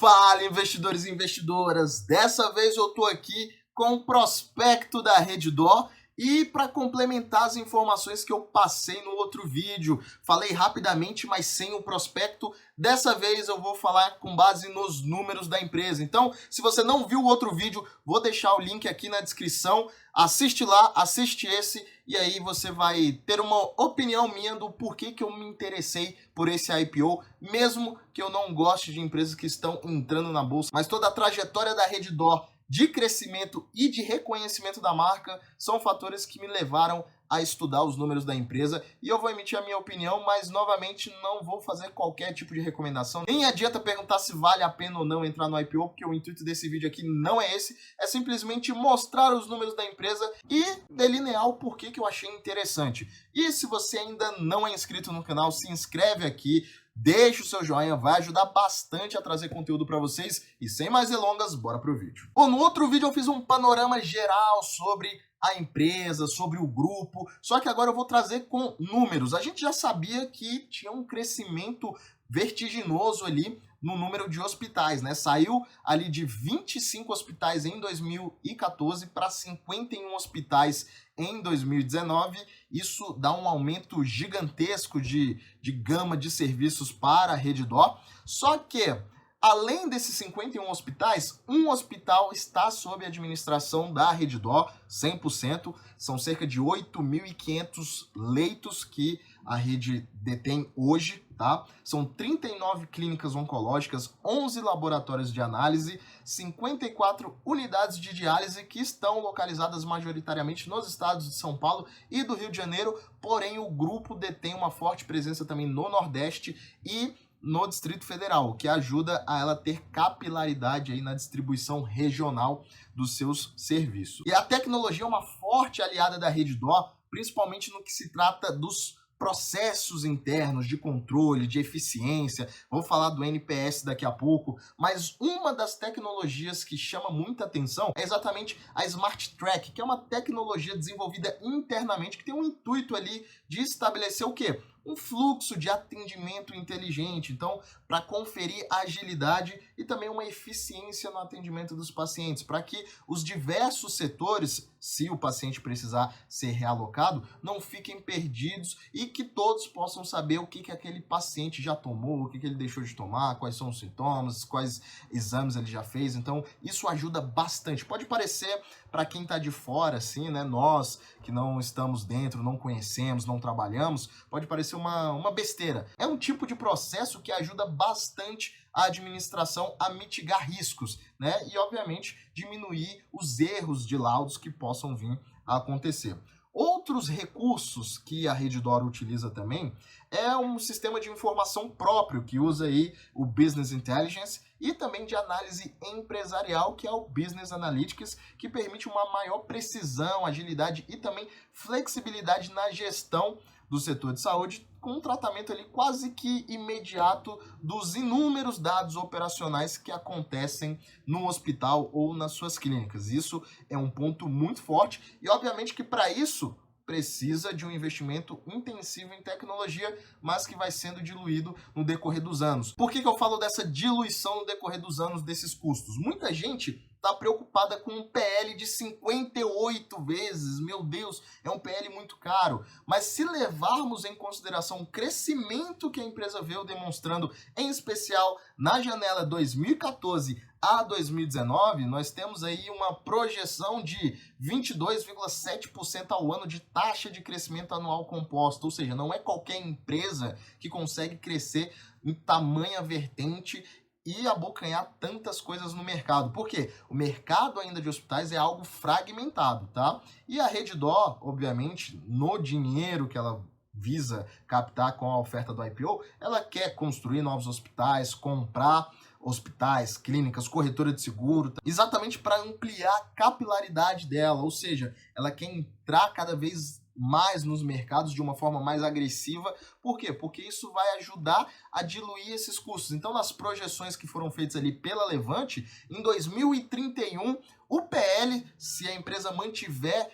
Fala, investidores e investidoras! Dessa vez eu estou aqui com o prospecto da Redditor e para complementar as informações que eu passei no outro vídeo, falei rapidamente, mas sem o prospecto. Dessa vez eu vou falar com base nos números da empresa. Então, se você não viu o outro vídeo, vou deixar o link aqui na descrição. Assiste lá, assiste esse e aí você vai ter uma opinião minha do porquê que eu me interessei por esse IPO, mesmo que eu não goste de empresas que estão entrando na bolsa. Mas toda a trajetória da Redditor de crescimento e de reconhecimento da marca são fatores que me levaram a estudar os números da empresa e eu vou emitir a minha opinião, mas novamente não vou fazer qualquer tipo de recomendação. Nem adianta perguntar se vale a pena ou não entrar no IPO, porque o intuito desse vídeo aqui não é esse, é simplesmente mostrar os números da empresa e delinear o porquê que eu achei interessante. E se você ainda não é inscrito no canal, se inscreve aqui, deixa o seu joinha, vai ajudar bastante a trazer conteúdo para vocês. E sem mais delongas, bora pro vídeo. Bom, no outro vídeo eu fiz um panorama geral sobre a empresa, sobre o grupo, só que agora eu vou trazer com números. A gente já sabia que tinha um crescimento vertiginoso ali no número de hospitais, né? Saiu ali de 25 hospitais em 2014 para 51 hospitais em 2019. Isso dá um aumento gigantesco de gama de serviços para a Redditor. Só que, além desses 51 hospitais, um hospital está sob administração da Redditor, 100%. São cerca de 8.500 leitos que a rede detém hoje, tá? São 39 clínicas oncológicas, 11 laboratórios de análise, 54 unidades de diálise que estão localizadas majoritariamente nos estados de São Paulo e do Rio de Janeiro, porém o grupo detém uma forte presença também no Nordeste e no Distrito Federal, o que ajuda a ela ter capilaridade aí na distribuição regional dos seus serviços. E a tecnologia é uma forte aliada da Redditor, principalmente no que se trata dos processos internos de controle, de eficiência. Vou falar do NPS daqui a pouco, mas uma das tecnologias que chama muita atenção é exatamente a Smart Track, que é uma tecnologia desenvolvida internamente que tem um intuito ali de estabelecer o quê? Um fluxo de atendimento inteligente, então, para conferir agilidade e também uma eficiência no atendimento dos pacientes, para que os diversos setores, se o paciente precisar ser realocado, não fiquem perdidos e que todos possam saber o que aquele paciente já tomou, o que ele deixou de tomar, quais são os sintomas, quais exames ele já fez. Então, isso ajuda bastante. Pode parecer, para quem está de fora, assim, né, nós que não estamos dentro, não conhecemos, não trabalhamos, pode parecer uma besteira. É um tipo de processo que ajuda bastante a administração a mitigar riscos, né? E, obviamente, diminuir os erros de laudos que possam vir a acontecer. Outros recursos que a Redditor utiliza também é um sistema de informação próprio que usa aí o Business Intelligence e também de análise empresarial, que é o Business Analytics, que permite uma maior precisão, agilidade e também flexibilidade na gestão do setor de saúde, com um tratamento ali quase que imediato dos inúmeros dados operacionais que acontecem no hospital ou nas suas clínicas. Isso é um ponto muito forte e, obviamente, que para isso precisa de um investimento intensivo em tecnologia, mas que vai sendo diluído no decorrer dos anos. Por que eu falo dessa diluição no decorrer dos anos desses custos? Muita gente está preocupada com um PL de 58 vezes, meu Deus, é um PL muito caro. Mas se levarmos em consideração o crescimento que a empresa veio demonstrando, em especial na janela 2014 a 2019, nós temos aí uma projeção de 22,7% ao ano de taxa de crescimento anual composta, ou seja, não é qualquer empresa que consegue crescer em tamanha vertente e abocanhar tantas coisas no mercado. Por quê? O mercado ainda de hospitais é algo fragmentado, tá? E a Redditor, obviamente, no dinheiro que ela visa captar com a oferta do IPO, ela quer construir novos hospitais, comprar hospitais, clínicas, corretora de seguro, exatamente para ampliar a capilaridade dela, ou seja, ela quer entrar cada vez mais nos mercados de uma forma mais agressiva. Por quê? Porque isso vai ajudar a diluir esses custos. Então, nas projeções que foram feitas ali pela Levante, em 2031, o PL, se a empresa mantiver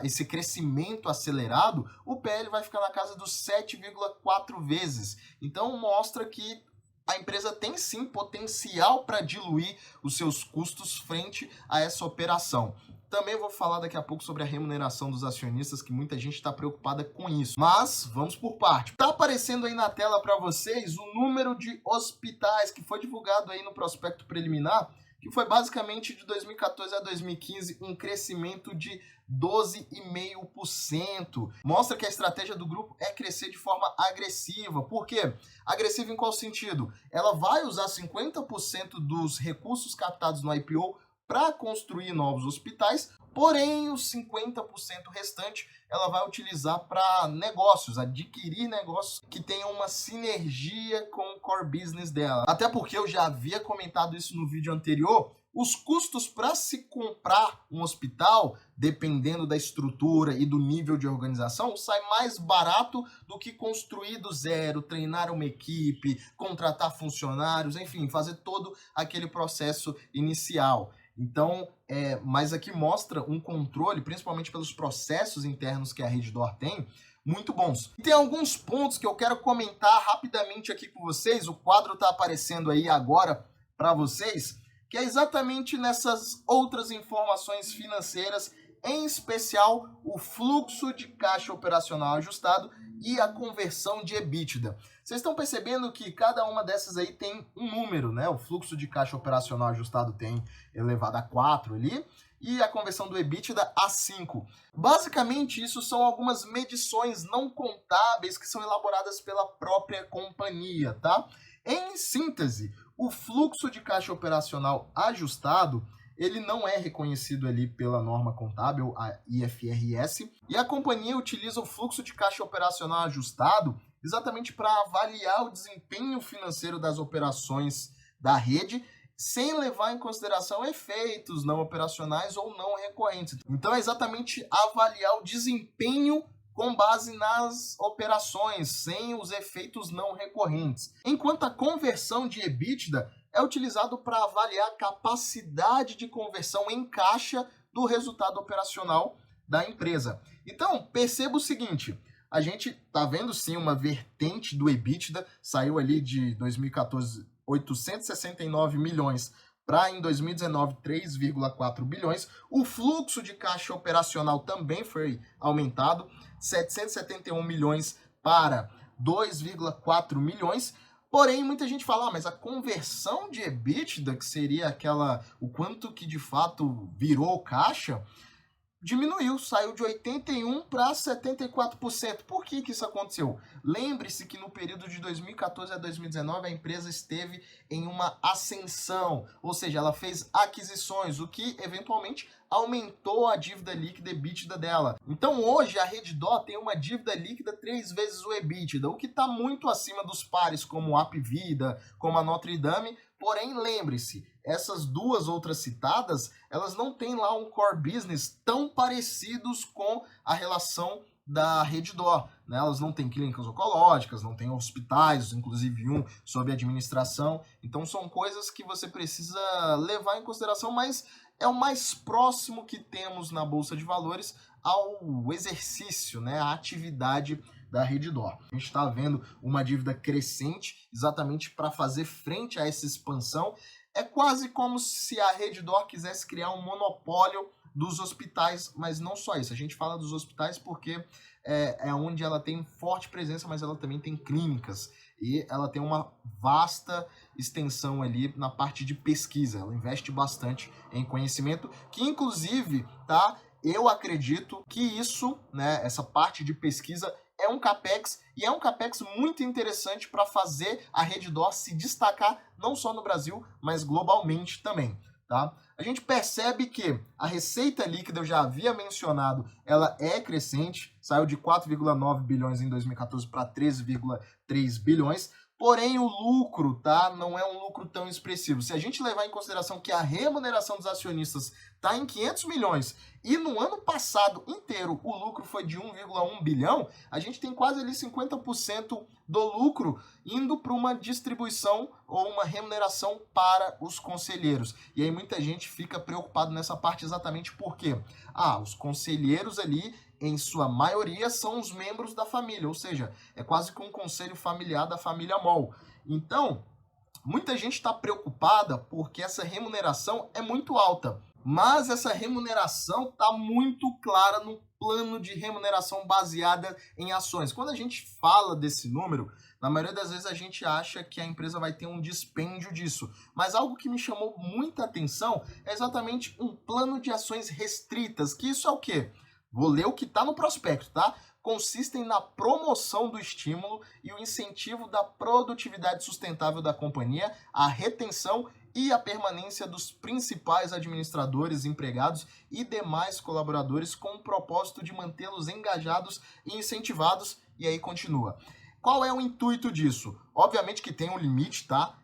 esse crescimento acelerado, o PL vai ficar na casa dos 7,4 vezes. Então, mostra que a empresa tem sim potencial para diluir os seus custos frente a essa operação. Também vou falar daqui a pouco sobre a remuneração dos acionistas, que muita gente está preocupada com isso. Mas vamos por parte. Está aparecendo aí na tela para vocês o número de hospitais que foi divulgado aí no prospecto preliminar, que foi basicamente de 2014 a 2015 um crescimento de 12,5%. Mostra que a estratégia do grupo é crescer de forma agressiva. Por quê? Agressiva em qual sentido? Ela vai usar 50% dos recursos captados no IPO para construir novos hospitais, porém os 50% restante ela vai utilizar para negócios, adquirir negócios que tenham uma sinergia com o core business dela. Até porque eu já havia comentado isso no vídeo anterior, os custos para se comprar um hospital, dependendo da estrutura e do nível de organização, sai mais barato do que construir do zero, treinar uma equipe, contratar funcionários, enfim, fazer todo aquele processo inicial. Então, mas aqui mostra um controle, principalmente pelos processos internos que a Redditor tem, muito bons. E tem alguns pontos que eu quero comentar rapidamente aqui com vocês, o quadro está aparecendo aí agora para vocês, que é exatamente nessas outras informações financeiras, em especial o fluxo de caixa operacional ajustado e a conversão de EBITDA. Vocês estão percebendo que cada uma dessas aí tem um número, né? O fluxo de caixa operacional ajustado tem elevado a 4 ali, e a conversão do EBITDA a 5. Basicamente, isso são algumas medições não contábeis que são elaboradas pela própria companhia, tá? Em síntese, o fluxo de caixa operacional ajustado, ele não é reconhecido ali pela norma contábil, a IFRS, e a companhia utiliza o fluxo de caixa operacional ajustado exatamente para avaliar o desempenho financeiro das operações da rede, sem levar em consideração efeitos não operacionais ou não recorrentes. Então é exatamente avaliar o desempenho com base nas operações, sem os efeitos não recorrentes. Enquanto a conversão de EBITDA é utilizado para avaliar a capacidade de conversão em caixa do resultado operacional da empresa. Então, perceba o seguinte, a gente está vendo sim uma vertente do EBITDA, saiu ali de 2014 869 milhões para em 2019 3,4 bilhões. O fluxo de caixa operacional também foi aumentado, 771 milhões para 2,4 milhões. Porém, muita gente fala, mas a conversão de EBITDA, que seria o quanto que de fato virou caixa, diminuiu, saiu de 81% para 74%. Por que isso aconteceu? Lembre-se que no período de 2014 a 2019 a empresa esteve em uma ascensão, ou seja, ela fez aquisições, o que eventualmente aumentou a dívida líquida EBITDA dela. Então hoje a Redditor tem uma dívida líquida 3 vezes o EBITDA, o que está muito acima dos pares como a Apvida, como a Notre Dame. Porém, lembre-se, essas duas outras citadas, elas não têm lá um core business tão parecidos com a relação da Redditor, né? Elas não têm clínicas oncológicas, não têm hospitais, inclusive um sob administração. Então são coisas que você precisa levar em consideração, mas é o mais próximo que temos na Bolsa de Valores ao exercício, né? A atividade da Redditor. A gente está vendo uma dívida crescente exatamente para fazer frente a essa expansão. É quase como se a Redditor quisesse criar um monopólio dos hospitais, mas não só isso. A gente fala dos hospitais porque é onde ela tem forte presença, mas ela também tem clínicas e ela tem uma vasta extensão ali na parte de pesquisa. Ela investe bastante em conhecimento, que inclusive, tá? Eu acredito que isso, né, essa parte de pesquisa é um capex, e é um capex muito interessante para fazer a Redditor se destacar não só no Brasil, mas globalmente também, tá? A gente percebe que a receita líquida, eu já havia mencionado, ela é crescente, saiu de 4,9 bilhões em 2014 para 13,3 bilhões, porém o lucro, tá, não é um lucro tão expressivo. Se a gente levar em consideração que a remuneração dos acionistas está em 500 milhões e no ano passado inteiro o lucro foi de 1,1 bilhão, a gente tem quase ali 50% do lucro indo para uma distribuição ou uma remuneração para os conselheiros. E aí muita gente fica preocupado nessa parte exatamente porque os conselheiros ali, em sua maioria, são os membros da família, ou seja, é quase que um conselho familiar da família MOL. Então, Muita gente está preocupada porque essa remuneração é muito alta, mas essa remuneração está muito clara no plano de remuneração baseada em ações. Quando a gente fala desse número, na maioria das vezes a gente acha que a empresa vai ter um dispêndio disso, mas algo que me chamou muita atenção é exatamente um plano de ações restritas, que isso é o quê? Vou ler o que está no prospecto, tá? Consistem na promoção do estímulo e o incentivo da produtividade sustentável da companhia, a retenção e a permanência dos principais administradores, empregados e demais colaboradores com o propósito de mantê-los engajados e incentivados. E aí continua. Qual é o intuito disso? Obviamente que tem um limite, tá?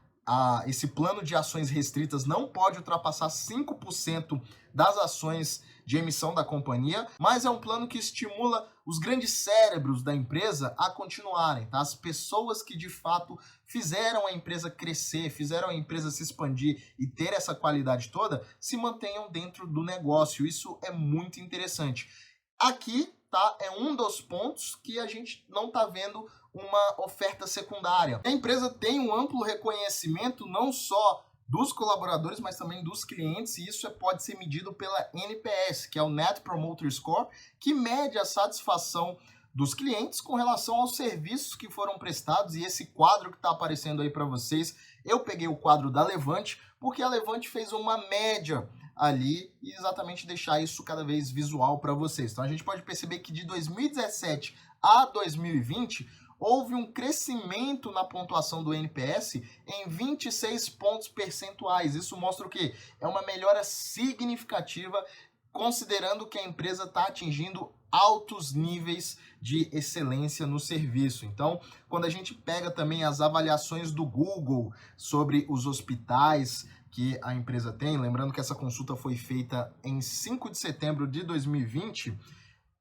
Esse plano de ações restritas não pode ultrapassar 5% das ações de emissão da companhia, mas é um plano que estimula os grandes cérebros da empresa a continuarem, tá? As pessoas que de fato fizeram a empresa crescer, fizeram a empresa se expandir e ter essa qualidade toda, se mantenham dentro do negócio. Isso é muito interessante. Aqui, tá? É um dos pontos que a gente não tá vendo uma oferta secundária. A empresa tem um amplo reconhecimento não só dos colaboradores, mas também dos clientes, e isso pode ser medido pela NPS, que é o Net Promoter Score, que mede a satisfação dos clientes com relação aos serviços que foram prestados. E esse quadro que está aparecendo aí para vocês, eu peguei o quadro da Levante, porque a Levante fez uma média ali e exatamente deixar isso cada vez visual para vocês. Então a gente pode perceber que de 2017 a 2020 houve um crescimento na pontuação do NPS em 26 pontos percentuais. Isso mostra o quê? É uma melhora significativa, considerando que a empresa está atingindo altos níveis de excelência no serviço. Então, quando a gente pega também as avaliações do Google sobre os hospitais que a empresa tem, lembrando que essa consulta foi feita em 5 de setembro de 2020,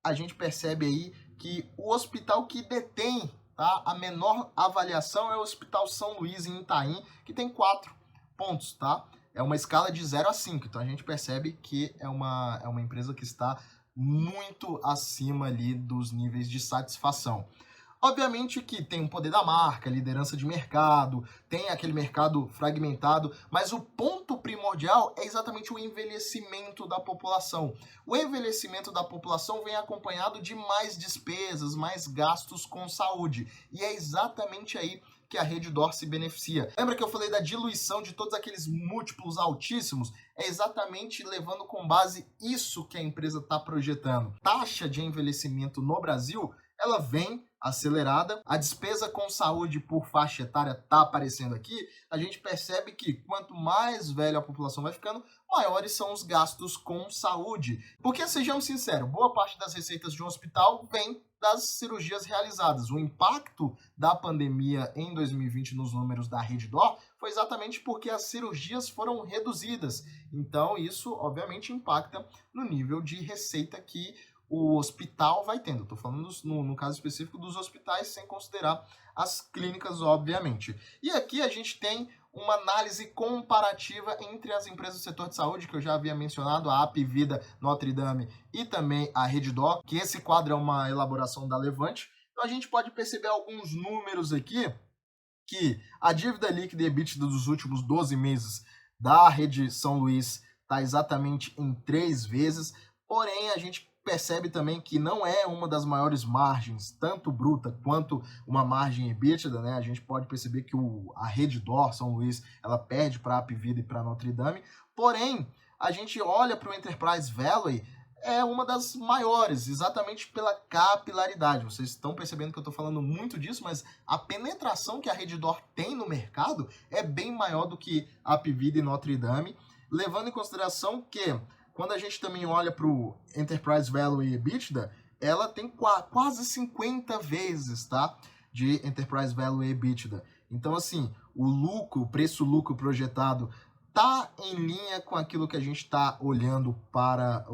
a gente percebe aí que o hospital que detém, tá, a menor avaliação é o Hospital São Luís, em Itaim, que tem 4 pontos, tá? É uma escala de 0 a 5, então a gente percebe que é uma empresa que está muito acima ali dos níveis de satisfação. Obviamente que tem o poder da marca, liderança de mercado, tem aquele mercado fragmentado, mas o ponto primordial é exatamente o envelhecimento da população. O envelhecimento da população vem acompanhado de mais despesas, mais gastos com saúde, e é exatamente aí que a Redditor se beneficia. Lembra que eu falei da diluição de todos aqueles múltiplos altíssimos? É exatamente levando com base isso que a empresa está projetando. Taxa de envelhecimento no Brasil, ela vem acelerada, a despesa com saúde por faixa etária está aparecendo aqui. A gente percebe que quanto mais velha a população vai ficando, maiores são os gastos com saúde. Porque, sejamos sinceros, boa parte das receitas de um hospital vem das cirurgias realizadas. O impacto da pandemia em 2020 nos números da Redditor foi exatamente porque as cirurgias foram reduzidas. Então, isso, obviamente, impacta no nível de receita que o hospital vai tendo. Estou falando no caso específico dos hospitais, sem considerar as clínicas, obviamente. E aqui a gente tem uma análise comparativa entre as empresas do setor de saúde, que eu já havia mencionado, a Apvida, Notre Dame e também a Redditor, que esse quadro é uma elaboração da Levante. Então a gente pode perceber alguns números aqui, que a dívida líquida e EBITDA dos últimos 12 meses da Rede São Luís está exatamente em 3 vezes, porém a gente percebe também que não é uma das maiores margens, tanto bruta quanto uma margem EBITDA, né? A gente pode perceber que a Redditor São Luís, ela perde para a Apvida e para a Notre Dame, porém, a gente olha para o Enterprise Value, é uma das maiores, exatamente pela capilaridade. Vocês estão percebendo que eu estou falando muito disso, mas a penetração que a Redditor tem no mercado é bem maior do que a Apvida e Notre Dame, levando em consideração que quando a gente também olha para o Enterprise Value e EBITDA, ela tem quase 50 vezes, tá? De Enterprise Value e EBITDA. Então, assim, o preço-lucro projetado tá em linha com aquilo que a gente está olhando para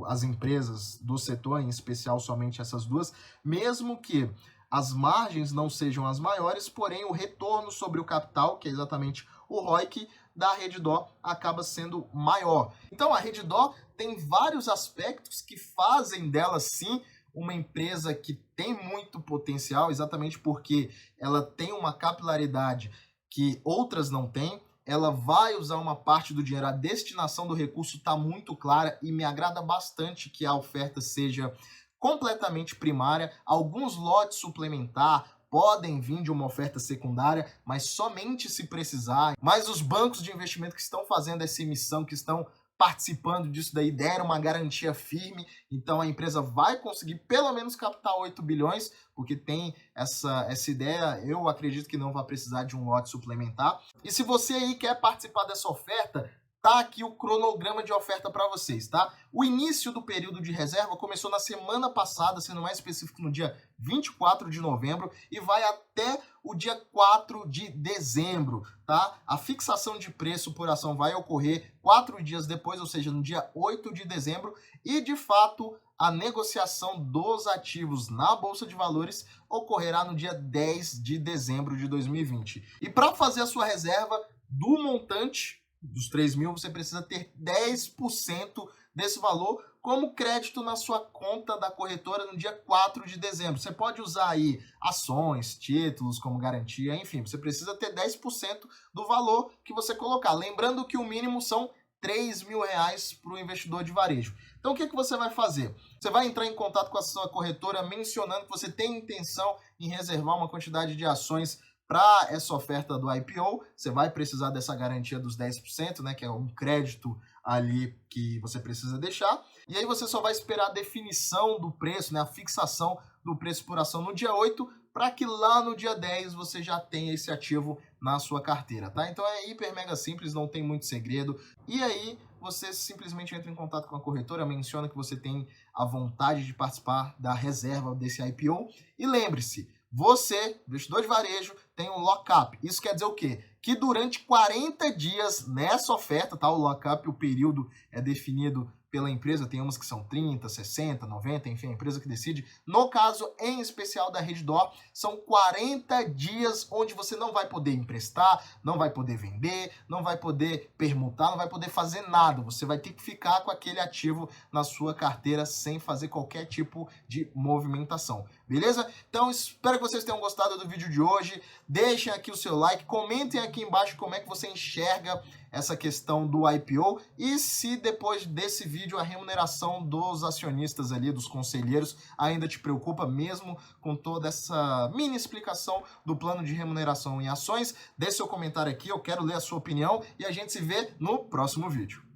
as empresas do setor, em especial somente essas duas, mesmo que as margens não sejam as maiores, porém o retorno sobre o capital, que é exatamente o ROIC, da Redditor acaba sendo maior. Então a Redditor tem vários aspectos que fazem dela sim uma empresa que tem muito potencial, exatamente porque ela tem uma capilaridade que outras não têm. Ela vai usar uma parte do dinheiro, a destinação do recurso está muito clara e me agrada bastante que a oferta seja completamente primária. Alguns lotes suplementar podem vir de uma oferta secundária, mas somente se precisar. Mas os bancos de investimento que estão fazendo essa emissão, que estão participando disso daí, deram uma garantia firme, então a empresa vai conseguir pelo menos captar 8 bilhões, porque tem essa ideia, eu acredito que não vai precisar de um lote suplementar. E se você aí quer participar dessa oferta, tá aqui o cronograma de oferta para vocês, tá? O início do período de reserva começou na semana passada, sendo mais específico no dia 24 de novembro e vai até o dia 4 de dezembro, tá? A fixação de preço por ação vai ocorrer 4 dias depois, ou seja, no dia 8 de dezembro, e de fato a negociação dos ativos na Bolsa de Valores ocorrerá no dia 10 de dezembro de 2020. E para fazer a sua reserva do montante dos 3 mil, você precisa ter 10% desse valor como crédito na sua conta da corretora no dia 4 de dezembro. Você pode usar aí ações, títulos como garantia, enfim, você precisa ter 10% do valor que você colocar. Lembrando que o mínimo são 3 mil reais para o investidor de varejo. Então o que você vai fazer? Você vai entrar em contato com a sua corretora mencionando que você tem intenção em reservar uma quantidade de ações para essa oferta do IPO. Você vai precisar dessa garantia dos 10%, né, que é um crédito ali que você precisa deixar. E aí você só vai esperar a definição do preço, né, a fixação do preço por ação no dia 8, para que lá no dia 10 você já tenha esse ativo na sua carteira, tá? Então é hiper mega simples, não tem muito segredo. E aí você simplesmente entra em contato com a corretora, menciona que você tem a vontade de participar da reserva desse IPO. E lembre-se, você, investidor de varejo, tem um lockup. Isso quer dizer o quê? Que durante 40 dias nessa oferta, tá? O lockup, o período é definido pela empresa, tem umas que são 30, 60, 90, enfim, a empresa que decide. No caso, em especial da Reddor, são 40 dias onde você não vai poder emprestar, não vai poder vender, não vai poder permutar, não vai poder fazer nada. Você vai ter que ficar com aquele ativo na sua carteira sem fazer qualquer tipo de movimentação. Beleza? Então, espero que vocês tenham gostado do vídeo de hoje. Deixem aqui o seu like, comentem aqui embaixo como é que você enxerga essa questão do IPO e se depois desse vídeo a remuneração dos acionistas ali, dos conselheiros, ainda te preocupa, mesmo com toda essa mini explicação do plano de remuneração em ações. Deixe seu comentário aqui, eu quero ler a sua opinião e a gente se vê no próximo vídeo.